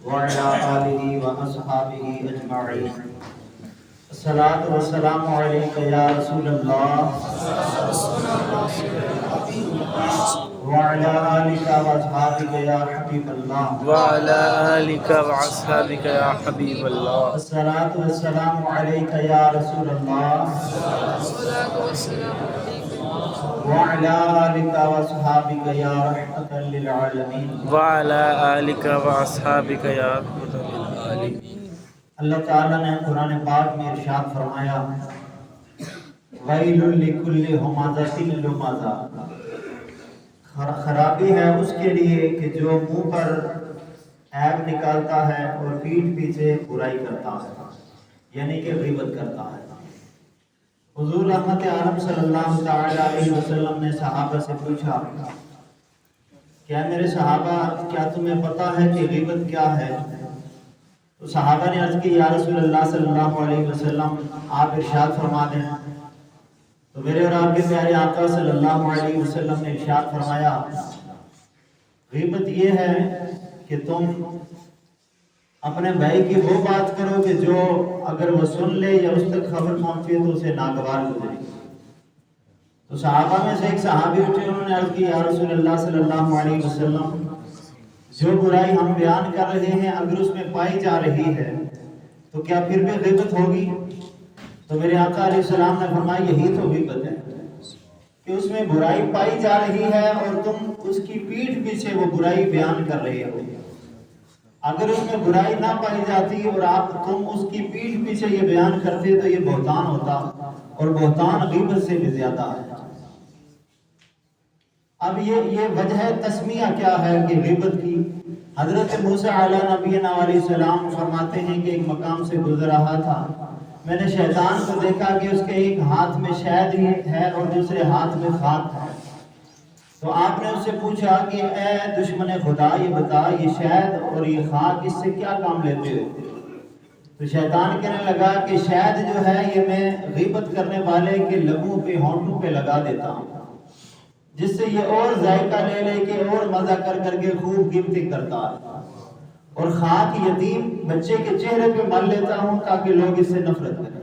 وعلى آله وأصحابه أجمعين. الصلاة والسلام عليك يا رسول الله وعلى آلك وأصحابك يا حبيب الله. وعلى آلك وأصحابك يا حبيب الله. الصلاة والسلام عليك يا رسول الله وعلى آلك وأصحابك يا رحمة للعالمين. وعلى آلك وأصحابك يا رحمة للعالمين. اللہ تعالیٰ نے قرآن پاک میں ارشاد فرمایا وَيْلٌ لِكُلِّ ہُمَزَةٍ لُمَزَةٍ، خرابی ہے اس کے لیے کہ جو منہ پر عیب نکالتا ہے اور پیٹھ پیچھے برائی کرتا ہے، یعنی کہ غیبت کرتا ہے۔ حضور رحمت عالم صلی اللہ تعالی علیہ وسلم نے صحابہ سے پوچھا کیا میرے صحابہ کیا تمہیں پتہ ہے کہ غیبت کیا ہے؟ تو صحابہ نے عرض کی یا رسول اللہ صلی اللہ علیہ وسلم آپ ارشاد فرما دیں۔ تو میرے اور آپ کے پیارے آقا صلی اللہ علیہ وسلم نے ارشاد فرمایا غیبت یہ ہے کہ تم اپنے بھائی کی وہ بات کرو کہ جو اگر وہ سن لے یا اس تک خبر پہنچے تو اسے ناگوار گزرے۔ تو صحابہ میں سے ایک صحابی اٹھے، انہوں نے عرض کی یا رسول اللہ صلی اللہ علیہ وسلم جو برائی ہم بیان کر رہے ہیں اگر اس میں پائی جا رہی ہے تو کیا پھر بھی غیبت ہوگی؟ تو میرے آقا علیہ السلام نے فرمایا یہی تو غیبت ہے کہ اس میں برائی پائی جا رہی ہے اور تم اس کی پیٹھ پیچھے وہ برائی بیان کر رہے ہو۔ اگر اس میں برائی نہ پائی جاتی اور تم اس کی پیٹھ پیچھے یہ بیان کرتے تو یہ بہتان ہوتا، اور بہتان غیبت سے بھی زیادہ ہے۔ اب یہ وجہ تسمیہ کیا ہے کہ غیبت کی؟ حضرت موسیٰ علیہ نبینا علیہ السلام فرماتے ہیں کہ ایک مقام سے گزر رہا تھا، میں نے شیطان کو دیکھا کہ اس کے ایک ہاتھ میں شہد ہے اور دوسرے ہاتھ میں خاک ہے۔ تو آپ نے اس سے پوچھا کہ اے دشمن خدا یہ بتا یہ شہد اور یہ خاک اس سے کیا کام لیتے ہو؟ تو شیطان کہنے لگا کہ شہد جو ہے یہ میں غیبت کرنے والے کے لبوں پہ ہونٹوں پہ لگا دیتا ہوں جس سے یہ اور ذائقہ لے لے کے اور مزہ کر کے خوب غیبتیں کرتا ہے، اور خاک یتیم بچے کے چہرے پہ مل لیتا ہوں تاکہ لوگ اس سے نفرت کریں۔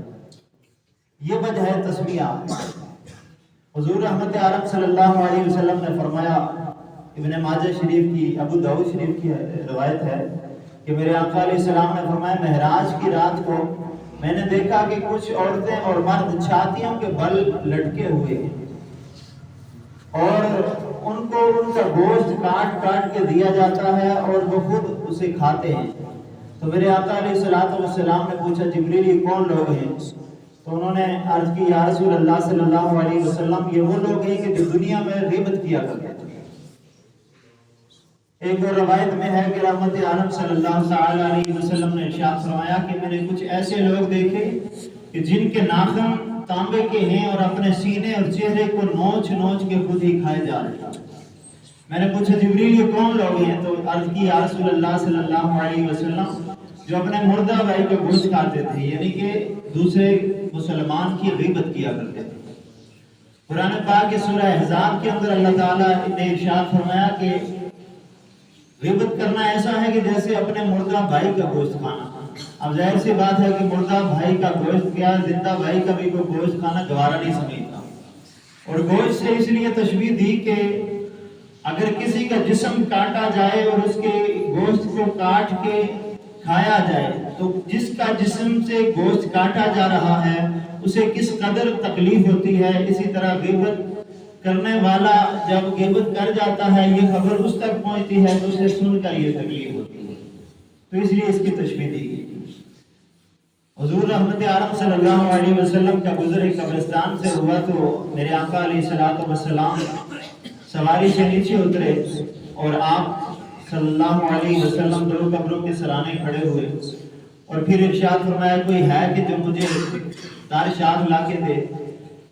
یہ وجہ ہے تسمیہ۔ حضور رحمت عالم صلی اللہ علیہ وسلم نے فرمایا، ابن ماجہ شریف کی ابو داؤد شریف کی روایت ہے کہ میرے آقا علیہ السلام نے فرمایا معراج کی رات کو میں نے دیکھا کہ کچھ عورتیں اور مرد چھاتیوں کے بل لٹکے ہوئے ہیں اور ان کو ان کا گوشت کاٹ کے دیا جاتا ہے اور وہ خود اسے کھاتے ہیں۔ تو میرے آقا علیہ السلام نے پوچھا جبریل یہ کون لوگ ہیں؟ تو انہوں نے عرض کی یا رسول اللہ صلی اللہ علیہ وسلم یہ وہ لوگ ہیں کہ جو دنیا میں غیبت کیا کرتے تھے۔ ایک اور روایت میں ہے کہ رحمت عالم صلی اللہ تعالی علیہ وسلم نے ارشاد فرمایا کہ میں نے کچھ ایسے لوگ دیکھے کہ جن کے ناخن تانبے کے ہیں اور اپنے سینے اور چہرے کو نوچ کے خود ہی کھائے جا رہے ہیں۔ میں نے پوچھا جبریل یہ کون لوگ ہیں؟ تو عرض کی یا رسول اللہ صلی اللہ علیہ وسلم جو اپنے مردہ بھائی کا گوشت کھاتے تھے، یعنی کہ دوسرے مسلمان کی غیبت کیا کرتے تھے۔ قرآن پاک کی سورہ احزاب کے اندر اللہ تعالیٰ نے ارشاد فرمایا کہ غیبت کرنا ایسا ہے کہ جیسے اپنے مردہ بھائی کا گوشت کھانا۔ اب ظاہر سی بات ہے کہ مردہ بھائی کا گوشت کیا زندہ بھائی کا بھی کوئی گوشت کھانا گوارا نہیں سمجھتا، اور گوشت سے اس لیے تشبیہ دی کہ اگر کسی کا جسم کاٹا جائے اور اس کے گوشت کو کاٹ کے کھایا جائے تو جس کا جسم سے گوشت کاٹا جا رہا ہے اسے کس قدر تکلیف ہوتی ہے، اسی طرح غیبت کرنے والا جب غیبت کر جاتا ہے یہ خبر اس تک پہنچتی ہے تو اسے سن کر یہ تکلیف ہوتی ہے، تو اس لیے اس کی تشبیہ دی گئی۔ حضور رحمت عالم صلی اللہ علیہ وسلم کا گزر ایک قبرستان سے ہوا تو میرے آقا علیہ السلام سواری سے نیچے اترے اور آپ صلی اللہ علیہ وسلم دو قبروں کے سرانے کھڑے ہوئے اور پھر ارشاد فرمایا کوئی ہے کہ جو مجھے تار شاخ لا کے دے؟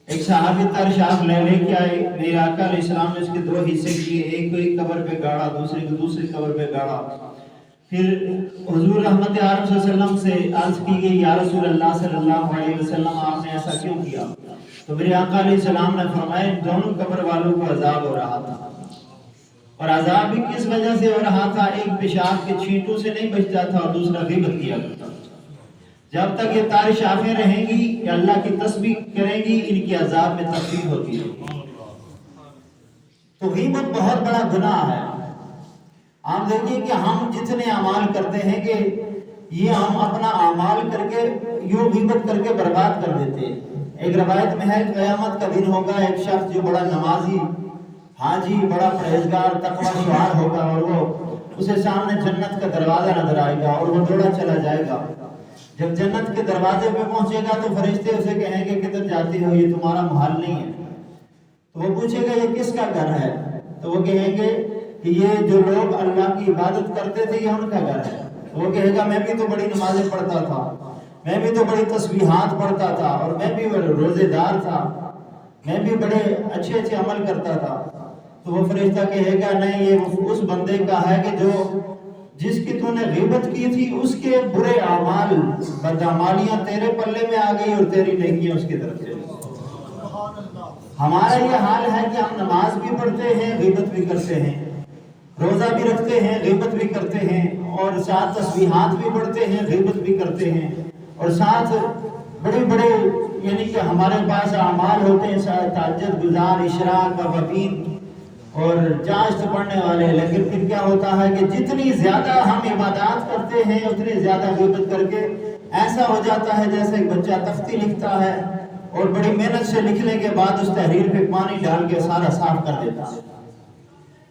ایک صحابی تار شاخ لے کے آئے، میرے آقا علیہ السلام نے اس کے دو حصے کیے، ایک کو ایک قبر پہ گاڑا، دوسرے کو دوسری قبر پہ گاڑا۔ پھر حضور رحمت عالم صلی اللہ علیہ وسلم سے عرض کی گئی یا رسول اللہ صلی اللہ علیہ وسلم آپ نے ایسا کیوں کیا؟ تو میرے آقا علیہ السلام نے فرمایا دونوں قبر والوں کو عذاب ہو رہا تھا۔ اور عذاب بھی کس وجہ سے ہو رہا تھا؟ ایک پیشاب کے چھینٹوں سے نہیں بچتا تھا اور دوسرا غیبت کیا کرتا تھا۔ جب تک یہ طارش آنکھیں رہیں گی کہ اللہ کی تسبیح کریں گی، ان کی عذاب میں تخفیف ہوتی ہے۔ تو غیبت بہت بڑا گناہ ہے۔ آپ دیکھیے کہ ہم جتنے اعمال کرتے ہیں کہ یہ ہم اپنا اعمال کر کے یوں غیبت کر کے برباد کر دیتے ہیں۔ ایک روایت میں ہے قیامت کا دن ہوگا، ایک شخص جو بڑا نمازی، حاجی، بڑا پرہیزگار، تقوی شعار ہوگا، اور وہ اسے سامنے جنت کا دروازہ نظر آئے گا اور وہ دوڑا چلا جائے گا۔ جب جنت کے دروازے پہ پہنچے گا تو فرشتے اسے کہیں گے کدھر جاتے ہو، یہ تمہارا محل نہیں ہے۔ تو وہ پوچھے گا یہ کس کا گھر ہے؟ تو وہ کہیں گے کہ یہ جو لوگ اللہ کی عبادت کرتے تھے یہ ان کا گھر ہے۔ تو وہ کہے گا میں بھی تو بڑی نمازیں پڑھتا تھا، میں بھی تو بڑی تسبیحات پڑھتا تھا، اور میں بھی روزے دار تھا، میں بھی بڑے اچھے اچھے عمل کرتا تھا۔ تو وہ فرشتہ کہے گا نہیں، یہ اس بندے کا ہے کہ جو جس کی تو نے غیبت کی تھی اس کے برے اعمال، بدعمالیاں تیرے پلے میں آ گئی اور تیری نیکیاں اس کی طرف چلی۔ ہمارا یہ حال ہے کہ ہم نماز بھی پڑھتے ہیں، غیبت بھی کرتے ہیں، روزہ بھی رکھتے ہیں، غیبت بھی کرتے ہیں، اور ساتھ تسبیحات بھی پڑھتے ہیں، غیبت بھی کرتے ہیں، اور ساتھ بڑے بڑے یعنی کہ ہمارے پاس اعمال ہوتے ہیں، تہجد گزار، اشراق، اوابین اور چاشت پڑھنے والے، لیکن پھر کیا ہوتا ہے کہ جتنی زیادہ ہم عبادات کرتے ہیں اتنی زیادہ غیبت کر کے ایسا ہو جاتا ہے جیسے ایک بچہ تختی لکھتا ہے اور بڑی محنت سے لکھنے کے بعد اس تحریر پہ پانی ڈال کے سارا صاف کر دیتا ہے۔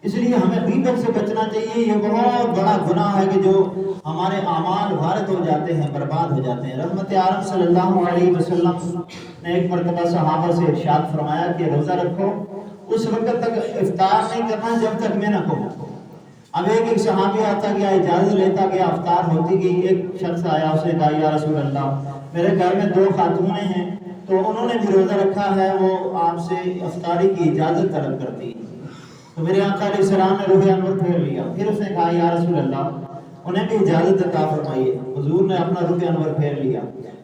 اس لیے ہمیں غیبت سے بچنا چاہیے۔ یہ بہت بڑا گناہ ہے کہ جو ہمارے اعمال غارت ہو جاتے ہیں، برباد ہو جاتے ہیں۔ رحمت عالم صلی اللہ علیہ وسلم نے ایک مرتبہ صحابہ سے ارشاد فرمایا کہ روزہ رکھو، اس وقت تک افطار نہیں کرنا جب تک میں نہ کہوں۔ اب ایک صحابی آتا گیا، اجازت لیتا گیا، افطار ہوتی گئی۔ ایک شخص آیا، اس نے کہا یا رسول اللہ، میرے گھر میں 2 خاتونیں ہیں تو انہوں نے بھی روزہ رکھا ہے، وہ آپ سے افطاری کی اجازت طلب کرتی ہیں۔ تو میرے آقا علیہ السلام نے روح انور پھیر لیا۔ پھر اس نے کہا یا رسول اللہ، انہیں بھی اجازت عطا فرمائیے۔ حضور نے اپنا روح انور پھیر لیا۔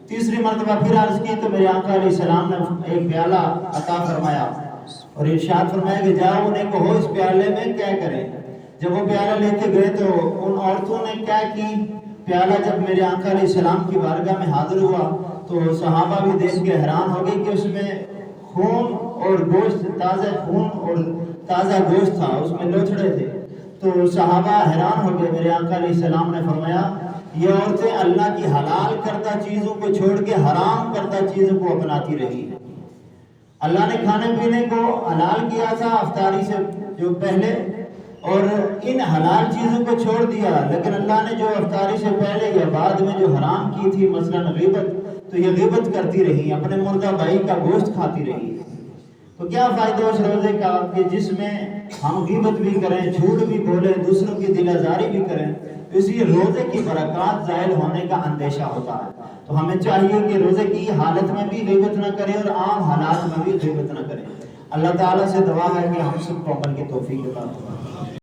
تیسری مرتبہ پھر عرض کی تو میرے آقا علیہ السلام نے ایک پیالہ عطا فرمایا اور ارشاد فرمایا کہ جاؤ انہیں کہو اس پیالے میں کیا کریں۔ جب وہ پیالہ لے کے گئے تو ان عورتوں نے کیا کی، پیالہ جب میرے آقا علیہ السلام کی بارگاہ میں حاضر ہوا تو صحابہ بھی دیکھ کے حیران ہو گئے کہ اس میں خون اور گوشت، تازہ خون اور تازہ گوشت تھا، اس میں لوتھڑے تھے۔ تو صحابہ حیران ہو گئے۔ میرے آقا علیہ السلام نے فرمایا یہ عورتیں اللہ کی حلال کردہ چیزوں کو چھوڑ کے حرام کردہ چیزوں کو اپناتی رہی ہیں۔ اللہ نے کھانے پینے کو حلال کیا تھا افطاری سے جو پہلے، اور ان حلال چیزوں کو چھوڑ دیا، لیکن اللہ نے جو افطاری سے پہلے یا بعد میں جو حرام کی تھی، مثلا غیبت، تو یہ غیبت کرتی رہی، اپنے مردہ بھائی کا گوشت کھاتی رہی۔ تو کیا فائدہ اس روزے کا کہ جس میں ہم غیبت بھی کریں، جھوٹ بھی بولیں، دوسروں کی دل آزاری بھی کریں، تو اسی روزے کی برکات زائل ہونے کا اندیشہ ہوتا ہے۔ تو ہمیں چاہیے کہ روزے کی حالت میں بھی غیبت نہ کریں اور عام حالات میں بھی غیبت نہ کریں۔ اللہ تعالیٰ سے دعا ہے کہ ہم سب کو عمل کی توفیق عطا فرمائے۔